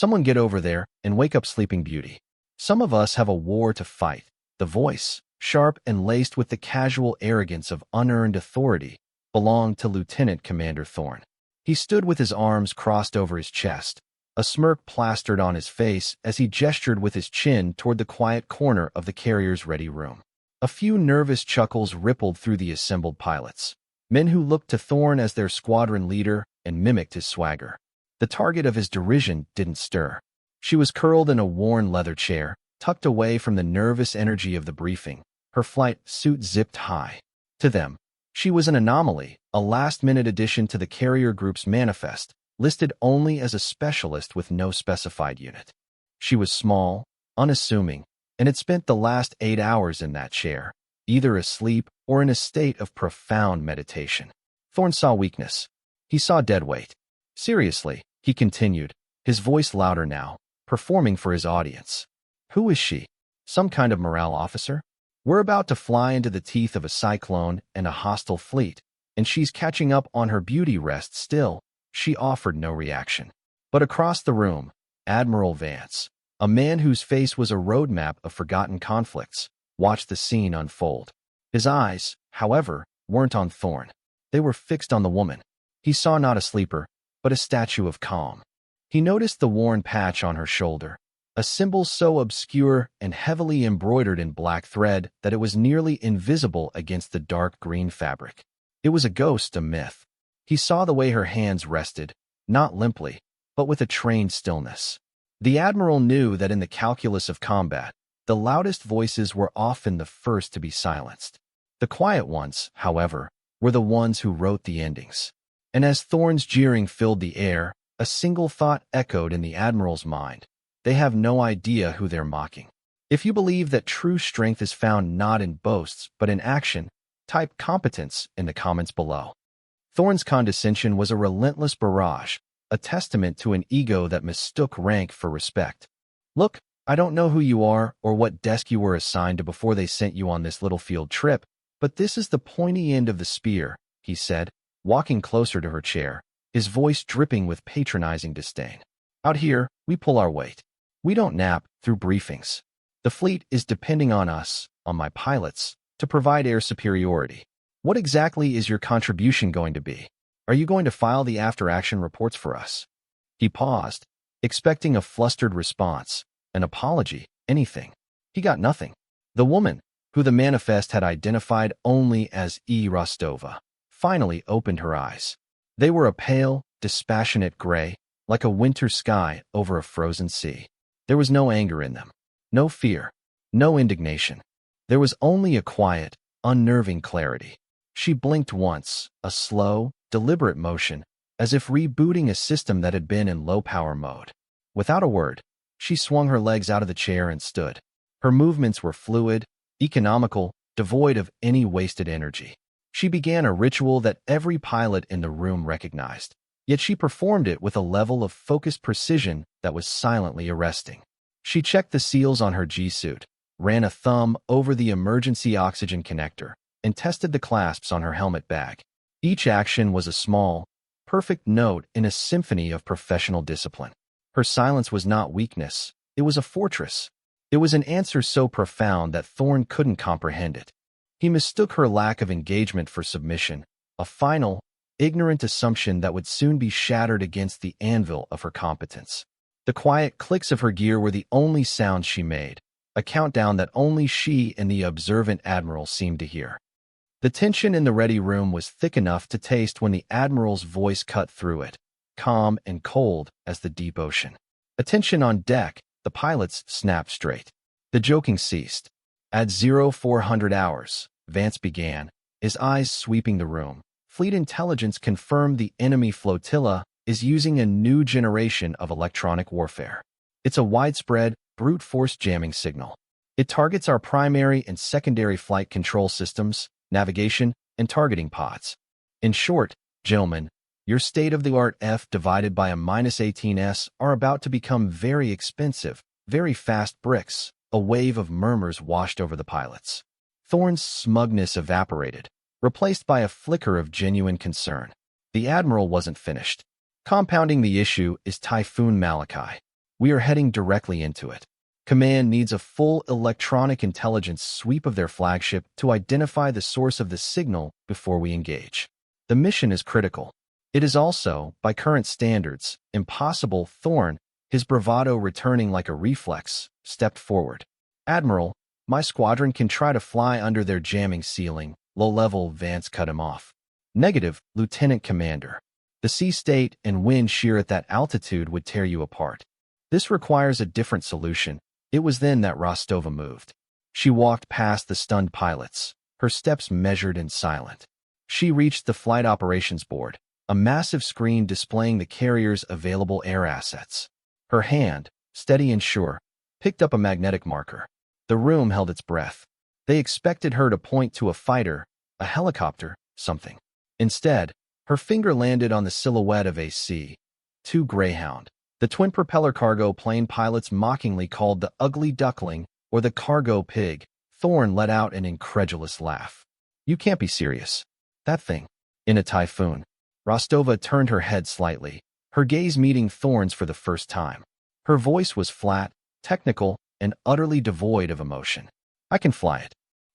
Someone get over there and wake up Sleeping Beauty. Some of us have a war to fight. The voice, sharp and laced with the casual arrogance of unearned authority, belonged to Lieutenant Commander Thorne. He stood with his arms crossed over his chest, a smirk plastered on his face as he gestured with his chin toward the quiet corner of the carrier's ready room. A few nervous chuckles rippled through the assembled pilots, men who looked to Thorne as their squadron leader and mimicked his swagger. The target of his derision didn't stir. She was curled in a worn leather chair, tucked away from the nervous energy of the briefing, her flight suit zipped high. To them, she was an anomaly, a last-minute addition to the carrier group's manifest, listed only as a specialist with no specified unit. She was small, unassuming, and had spent the last 8 hours in that chair, either asleep or in a state of profound meditation. Thorne saw weakness. He saw dead weight. Seriously, he continued, his voice louder now, performing for his audience. Who is she? Some kind of morale officer? We're about to fly into the teeth of a cyclone and a hostile fleet, and she's catching up on her beauty rest still. She offered no reaction. But across the room, Admiral Vance, a man whose face was a roadmap of forgotten conflicts, watched the scene unfold. His eyes, however, weren't on Thorne. They were fixed on the woman. He saw not a sleeper, but a statue of calm. He noticed the worn patch on her shoulder, a symbol so obscure and heavily embroidered in black thread that it was nearly invisible against the dark green fabric. It was a ghost, a myth. He saw the way her hands rested, not limply, but with a trained stillness. The Admiral knew that in the calculus of combat, the loudest voices were often the first to be silenced. The quiet ones, however, were the ones who wrote the endings. And as Thorne's jeering filled the air, a single thought echoed in the Admiral's mind. They have no idea who they're mocking. If you believe that true strength is found not in boasts but in action, type competence in the comments below. Thorne's condescension was a relentless barrage, a testament to an ego that mistook rank for respect. Look, I don't know who you are or what desk you were assigned to before they sent you on this little field trip, but this is the pointy end of the spear, he said, walking closer to her chair, his voice dripping with patronizing disdain. Out here, we pull our weight. We don't nap through briefings. The fleet is depending on us, on my pilots, to provide air superiority. What exactly is your contribution going to be? Are you going to file the after-action reports for us? He paused, expecting a flustered response, an apology, anything. He got nothing. The woman, who the manifest had identified only as E. Rostova, finally opened her eyes. They were a pale, dispassionate gray, like a winter sky over a frozen sea. There was no anger in them, no fear, no indignation. There was only a quiet, unnerving clarity. She blinked once, a slow, deliberate motion, as if rebooting a system that had been in low-power mode. Without a word, she swung her legs out of the chair and stood. Her movements were fluid, economical, devoid of any wasted energy. She began a ritual that every pilot in the room recognized, yet she performed it with a level of focused precision that was silently arresting. She checked the seals on her G-suit, ran a thumb over the emergency oxygen connector, and tested the clasps on her helmet bag. Each action was a small, perfect note in a symphony of professional discipline. Her silence was not weakness, it was a fortress. It was an answer so profound that Thorne couldn't comprehend it. He mistook her lack of engagement for submission, a final, ignorant assumption that would soon be shattered against the anvil of her competence. The quiet clicks of her gear were the only sounds she made, a countdown that only she and the observant Admiral seemed to hear. The tension in the ready room was thick enough to taste when the Admiral's voice cut through it, calm and cold as the deep ocean. Attention on deck, the pilots snapped straight. The joking ceased. At 0400 hours, Vance began, his eyes sweeping the room. Fleet intelligence confirmed the enemy flotilla is using a new generation of electronic warfare. It's a widespread, brute force jamming signal. It targets our primary and secondary flight control systems, navigation, and targeting pods. In short, gentlemen, your state-of-the-art F divided by a -18s are about to become very expensive, very fast bricks. A wave of murmurs washed over the pilots. Thorne's smugness evaporated, replaced by a flicker of genuine concern. The Admiral wasn't finished. Compounding the issue is Typhoon Malachi. We are heading directly into it. Command needs a full electronic intelligence sweep of their flagship to identify the source of the signal before we engage. The mission is critical. It is also, by current standards, impossible. Thorn, his bravado returning like a reflex, stepped forward. Admiral, my squadron can try to fly under their jamming ceiling. Low-level. Vance cut him off. Negative, Lieutenant Commander. The sea state and wind shear at that altitude would tear you apart. This requires a different solution. It was then that Rostova moved. She walked past the stunned pilots, her steps measured and silent. She reached the flight operations board, a massive screen displaying the carrier's available air assets. Her hand, steady and sure, picked up a magnetic marker. The room held its breath. They expected her to point to a fighter, a helicopter, something. Instead, her finger landed on the silhouette of a C-2 Greyhound. The twin-propeller cargo plane pilots mockingly called the ugly duckling or the cargo pig. Thorn let out an incredulous laugh. You can't be serious. That thing. In a typhoon. Rostova turned her head slightly, her gaze meeting Thorn's for the first time. Her voice was flat, technical, and utterly devoid of emotion. I can fly it.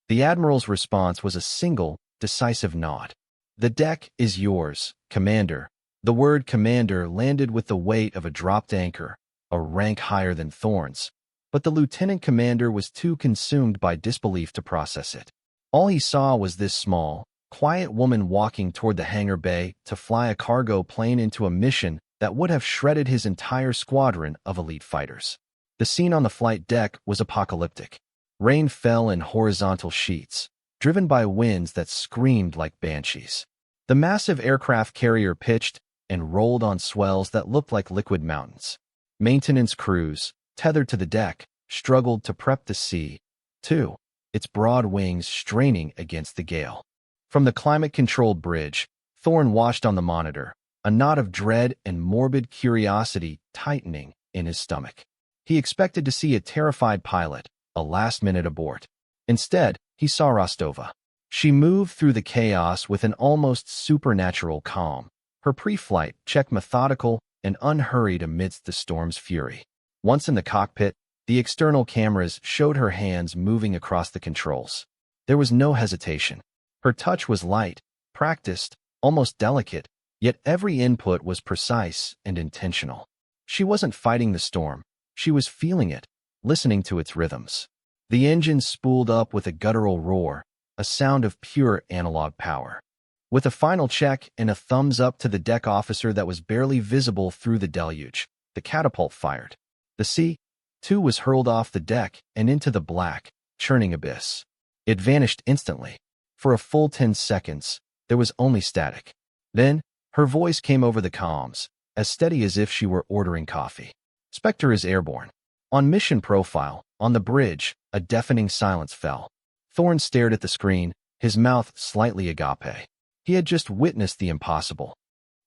The Admiral's response was a single, decisive nod. The deck is yours, Commander. The word commander landed with the weight of a dropped anchor, a rank higher than Thorn's, but the lieutenant commander was too consumed by disbelief to process it. All he saw was this small, quiet woman walking toward the hangar bay to fly a cargo plane into a mission that would have shredded his entire squadron of elite fighters. The scene on the flight deck was apocalyptic. Rain fell in horizontal sheets, driven by winds that screamed like banshees. The massive aircraft carrier pitched and rolled on swells that looked like liquid mountains. Maintenance crews, tethered to the deck, struggled to prep the C-2, its broad wings straining against the gale. From the climate-controlled bridge, Thorn watched on the monitor, a knot of dread and morbid curiosity tightening in his stomach. He expected to see a terrified pilot, a last-minute abort. Instead, he saw Rostova. She moved through the chaos with an almost supernatural calm, her pre-flight check methodical and unhurried amidst the storm's fury. Once in the cockpit, the external cameras showed her hands moving across the controls. There was no hesitation. Her touch was light, practiced, almost delicate, yet every input was precise and intentional. She wasn't fighting the storm. She was feeling it, listening to its rhythms. The engine spooled up with a guttural roar, a sound of pure analog power. With a final check and a thumbs up to the deck officer that was barely visible through the deluge, the catapult fired. The C-2 was hurled off the deck and into the black, churning abyss. It vanished instantly. For a full 10 seconds, there was only static. Then, her voice came over the comms, as steady as if she were ordering coffee. Spectre is airborne. On mission profile, on the bridge, a deafening silence fell. Thorn stared at the screen, his mouth slightly agape. He had just witnessed the impossible.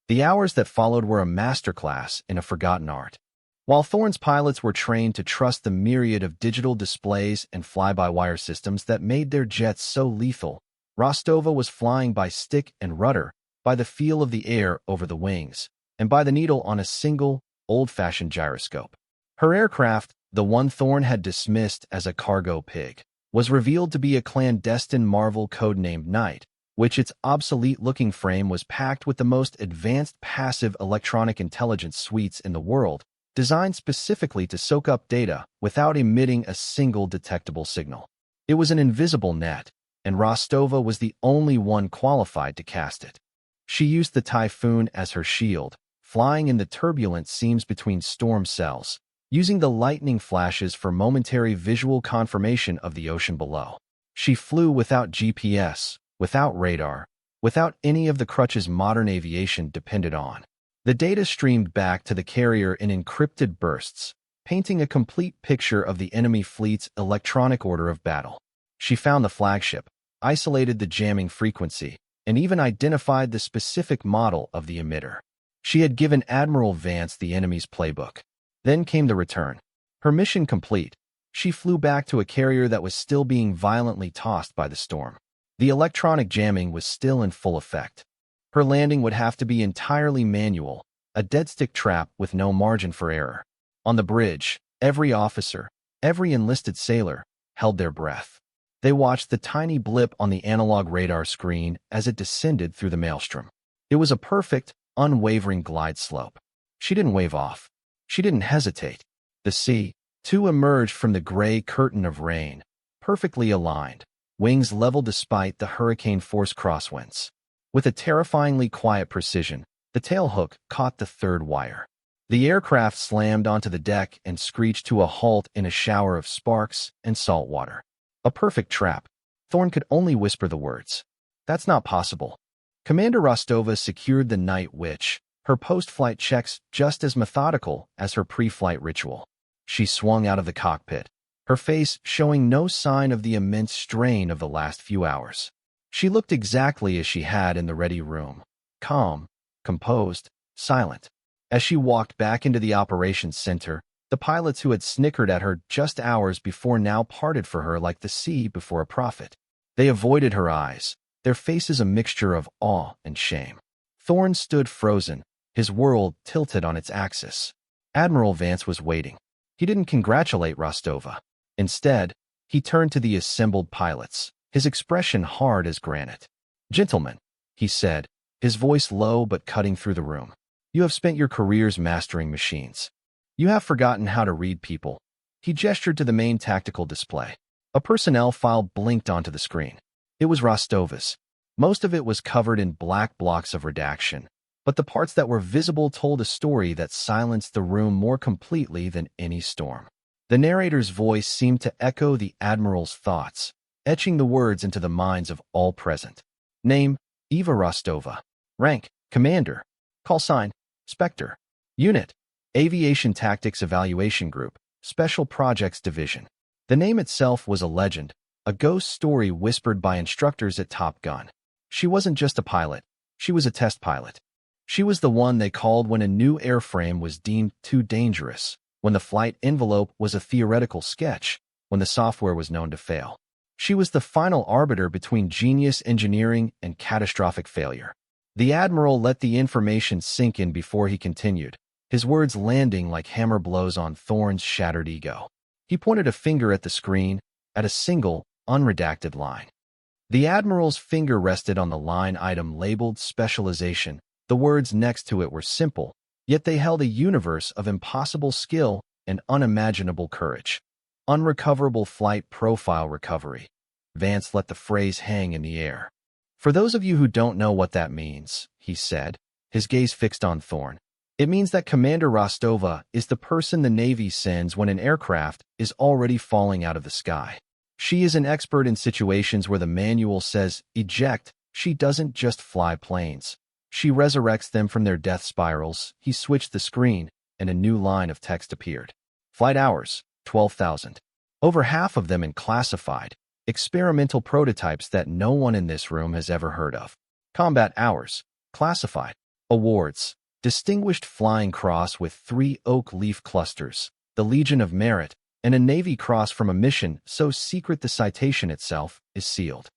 The hours that followed were a masterclass in a forgotten art. While Thorn's pilots were trained to trust the myriad of digital displays and fly-by-wire systems that made their jets so lethal, Rostova was flying by stick and rudder, by the feel of the air over the wings, and by the needle on a single, old-fashioned gyroscope. Her aircraft, the one Thorn had dismissed as a cargo pig, was revealed to be a clandestine marvel codenamed Night, which its obsolete-looking frame was packed with the most advanced passive electronic intelligence suites in the world, designed specifically to soak up data without emitting a single detectable signal. It was an invisible net, and Rostova was the only one qualified to cast it. She used the typhoon as her shield, flying in the turbulent seams between storm cells, using the lightning flashes for momentary visual confirmation of the ocean below. She flew without GPS, without radar, without any of the crutches modern aviation depended on. The data streamed back to the carrier in encrypted bursts, painting a complete picture of the enemy fleet's electronic order of battle. She found the flagship, isolated the jamming frequency, and even identified the specific model of the emitter. She had given Admiral Vance the enemy's playbook. Then came the return. Her mission complete, she flew back to a carrier that was still being violently tossed by the storm. The electronic jamming was still in full effect. Her landing would have to be entirely manual, a dead-stick trap with no margin for error. On the bridge, every officer, every enlisted sailor, held their breath. They watched the tiny blip on the analog radar screen as it descended through the maelstrom. It was a perfect, unwavering glide slope. She didn't wave off. She didn't hesitate. The sea, too, emerged from the gray curtain of rain, perfectly aligned, wings level despite the hurricane-force crosswinds. With a terrifyingly quiet precision, the tailhook caught the third wire. The aircraft slammed onto the deck and screeched to a halt in a shower of sparks and salt water. A perfect trap. Thorn could only whisper the words. That's not possible. Commander Rostova secured the Night Witch, her post-flight checks just as methodical as her pre-flight ritual. She swung out of the cockpit, her face showing no sign of the immense strain of the last few hours. She looked exactly as she had in the ready room, calm, composed, silent. As she walked back into the operations center, the pilots who had snickered at her just hours before now parted for her like the sea before a prophet. They avoided her eyes, their faces a mixture of awe and shame. Thorn stood frozen, his world tilted on its axis. Admiral Vance was waiting. He didn't congratulate Rostova. Instead, he turned to the assembled pilots, his expression hard as granite. "Gentlemen," he said, his voice low but cutting through the room, "you have spent your careers mastering machines. You have forgotten how to read people." He gestured to the main tactical display. A personnel file blinked onto the screen. It was Rostova's. Most of it was covered in black blocks of redaction, but the parts that were visible told a story that silenced the room more completely than any storm. The narrator's voice seemed to echo the Admiral's thoughts, etching the words into the minds of all present. Name, Eva Rostova. Rank, Commander. Call sign, Spectre. Unit, Aviation Tactics Evaluation Group, Special Projects Division. The name itself was a legend, a ghost story whispered by instructors at Top Gun. She wasn't just a pilot, she was a test pilot. She was the one they called when a new airframe was deemed too dangerous, when the flight envelope was a theoretical sketch, when the software was known to fail. She was the final arbiter between genius engineering and catastrophic failure. The Admiral let the information sink in before he continued, his words landing like hammer blows on Thorn's shattered ego. He pointed a finger at the screen, at a single, unredacted line. The Admiral's finger rested on the line item labeled Specialization. The words next to it were simple, yet they held a universe of impossible skill and unimaginable courage. Unrecoverable flight profile recovery. Vance let the phrase hang in the air. "For those of you who don't know what that means," he said, his gaze fixed on Thorn, "it means that Commander Rostova is the person the Navy sends when an aircraft is already falling out of the sky. She is an expert in situations where the manual says, eject. She doesn't just fly planes. She resurrects them from their death spirals." He switched the screen, and a new line of text appeared. Flight hours, 12,000. Over half of them in classified, experimental prototypes that no one in this room has ever heard of. Combat hours, classified. Awards. Distinguished Flying Cross with 3 oak leaf clusters, the Legion of Merit, and a Navy Cross from a mission so secret the citation itself is sealed.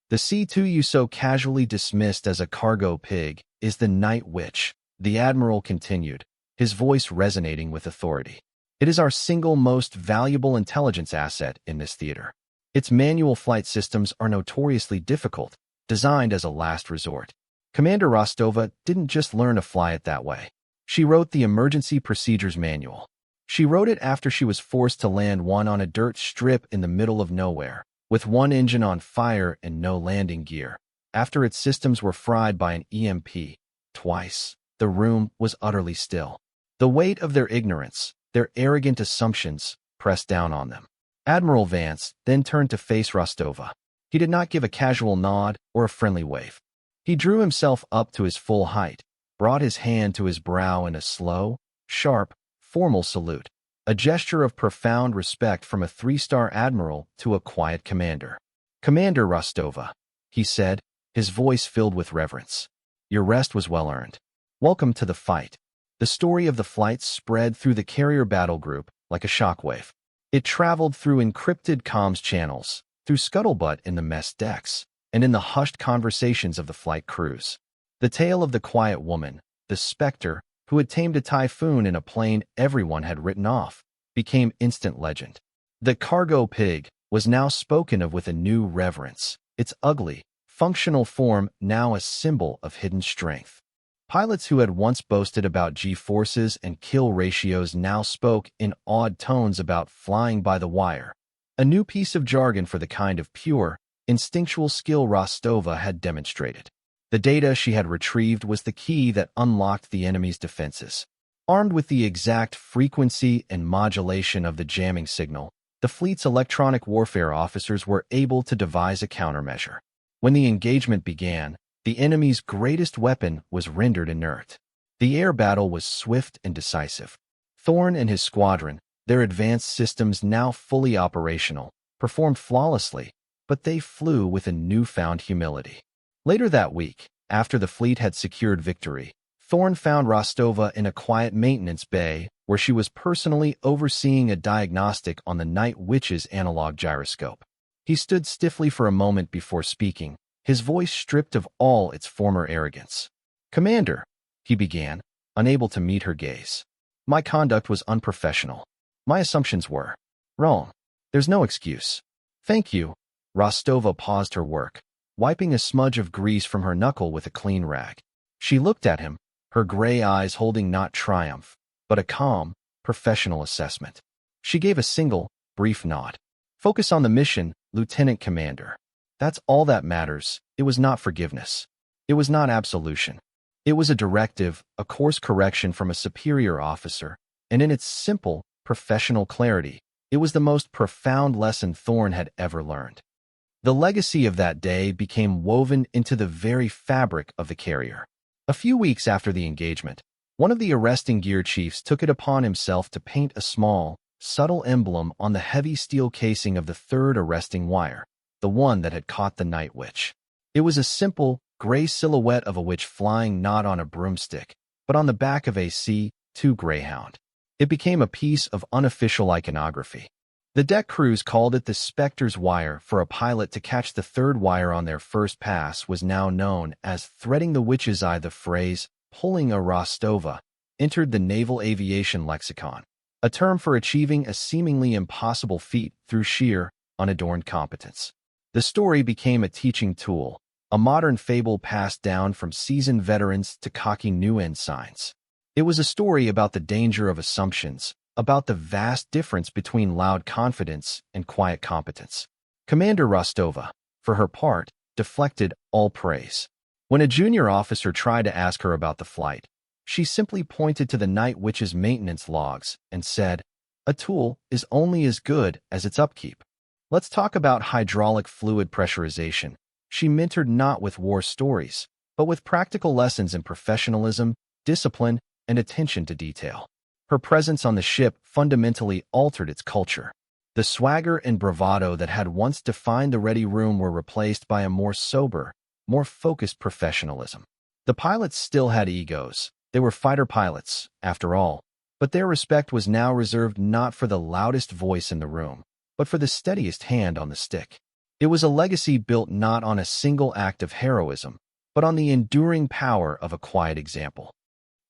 The C2 you so casually dismissed as a cargo pig is the Night Witch, the Admiral continued, his voice resonating with authority. It is our single most valuable intelligence asset in this theater. Its manual flight systems are notoriously difficult, designed as a last resort. Commander Rostova didn't just learn to fly it that way. She wrote the Emergency Procedures Manual. She wrote it after she was forced to land one on a dirt strip in the middle of nowhere, with one engine on fire and no landing gear. After its systems were fried by an EMP, twice, the room was utterly still. The weight of their ignorance, their arrogant assumptions, pressed down on them. Admiral Vance then turned to face Rostova. He did not give a casual nod or a friendly wave. He drew himself up to his full height, brought his hand to his brow in a slow, sharp, formal salute, a gesture of profound respect from a 3-star admiral to a quiet commander. "Commander Rostova," he said, his voice filled with reverence. "Your rest was well earned. Welcome to the fight." The story of the flight spread through the carrier battle group like a shockwave. It traveled through encrypted comms channels, through scuttlebutt in the mess decks, and in the hushed conversations of the flight crews. The tale of the quiet woman, the Spectre, who had tamed a typhoon in a plane everyone had written off, became instant legend. The cargo pig was now spoken of with a new reverence, its ugly, functional form now a symbol of hidden strength. Pilots who had once boasted about G-forces and kill ratios now spoke in awed tones about flying by the wire, a new piece of jargon for the kind of pure, instinctual skill Rostova had demonstrated. The data she had retrieved was the key that unlocked the enemy's defenses. Armed with the exact frequency and modulation of the jamming signal, the fleet's electronic warfare officers were able to devise a countermeasure. When the engagement began, the enemy's greatest weapon was rendered inert. The air battle was swift and decisive. Thorn and his squadron, their advanced systems now fully operational, performed flawlessly, but they flew with a newfound humility. Later that week, after the fleet had secured victory, Thorn found Rostova in a quiet maintenance bay where she was personally overseeing a diagnostic on the Night Witch's analog gyroscope. He stood stiffly for a moment before speaking, his voice stripped of all its former arrogance. "Commander," he began, unable to meet her gaze. "My conduct was unprofessional. My assumptions were wrong. There's no excuse." "Thank you." Rostova paused her work, wiping a smudge of grease from her knuckle with a clean rag. She looked at him, her gray eyes holding not triumph, but a calm, professional assessment. She gave a single, brief nod. "Focus on the mission, Lieutenant Commander. That's all that matters." It was not forgiveness. It was not absolution. It was a directive, a course correction from a superior officer, and in its simple, professional clarity, it was the most profound lesson Thorn had ever learned. The legacy of that day became woven into the very fabric of the carrier. A few weeks after the engagement, one of the arresting gear chiefs took it upon himself to paint a small, subtle emblem on the heavy steel casing of the third arresting wire, the one that had caught the Night Witch. It was a simple, gray silhouette of a witch flying not on a broomstick, but on the back of a C-2 Greyhound. It became a piece of unofficial iconography. The deck crews called it the Spectre's Wire. For a pilot to catch the third wire on their first pass was now known as threading the witch's eye. The phrase, "pulling a Rostova," entered the naval aviation lexicon, a term for achieving a seemingly impossible feat through sheer, unadorned competence. The story became a teaching tool, a modern fable passed down from seasoned veterans to cocky new ensigns. It was a story about the danger of assumptions, about the vast difference between loud confidence and quiet competence. Commander Rostova, for her part, deflected all praise. When a junior officer tried to ask her about the flight, she simply pointed to the Night Witch's maintenance logs and said, "A tool is only as good as its upkeep." "Let's talk about hydraulic fluid pressurization." She mentored not with war stories, but with practical lessons in professionalism, discipline, and attention to detail. Her presence on the ship fundamentally altered its culture. The swagger and bravado that had once defined the ready room were replaced by a more sober, more focused professionalism. The pilots still had egos. They were fighter pilots, after all, but their respect was now reserved not for the loudest voice in the room, but for the steadiest hand on the stick. It was a legacy built not on a single act of heroism, but on the enduring power of a quiet example.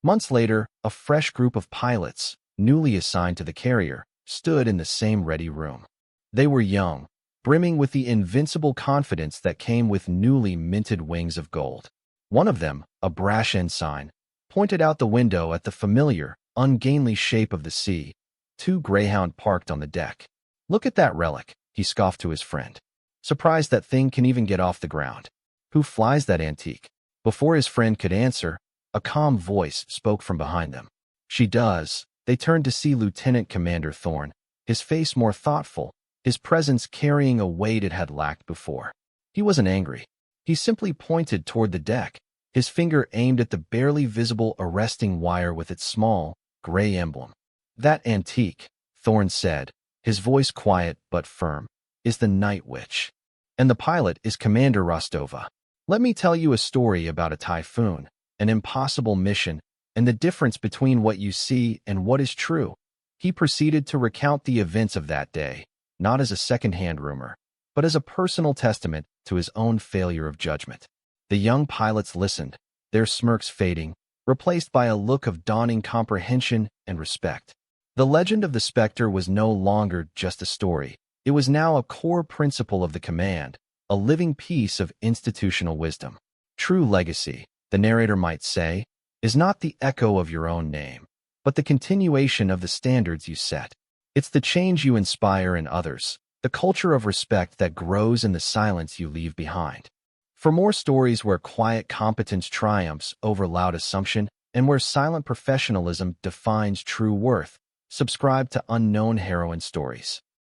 Months later, a fresh group of pilots, newly assigned to the carrier, stood in the same ready room. They were young, brimming with the invincible confidence that came with newly minted wings of gold. One of them, a brash ensign, pointed out the window at the familiar, ungainly shape of the C-2 Greyhound parked on the deck. "Look at that relic," he scoffed to his friend. "Surprised that thing can even get off the ground. Who flies that antique?" Before his friend could answer, a calm voice spoke from behind them. "She does." They turned to see Lieutenant Commander Thorn, his face more thoughtful, his presence carrying a weight it had lacked before. He wasn't angry. He simply pointed toward the deck, his finger aimed at the barely visible arresting wire with its small, gray emblem. "That antique," Thorn said, his voice quiet but firm, "is the Night Witch. And the pilot is Commander Rostova. Let me tell you a story about a typhoon, an impossible mission, and the difference between what you see and what is true." He proceeded to recount the events of that day, not as a second-hand rumor, but as a personal testament to his own failure of judgment. The young pilots listened, their smirks fading, replaced by a look of dawning comprehension and respect. The legend of the Spectre was no longer just a story. It was now a core principle of the command, a living piece of institutional wisdom. True legacy, the narrator might say, is not the echo of your own name, but the continuation of the standards you set. It's the change you inspire in others, the culture of respect that grows in the silence you leave behind. For more stories where quiet competence triumphs over loud assumption and where silent professionalism defines true worth, subscribe to Unknown Heroine Stories.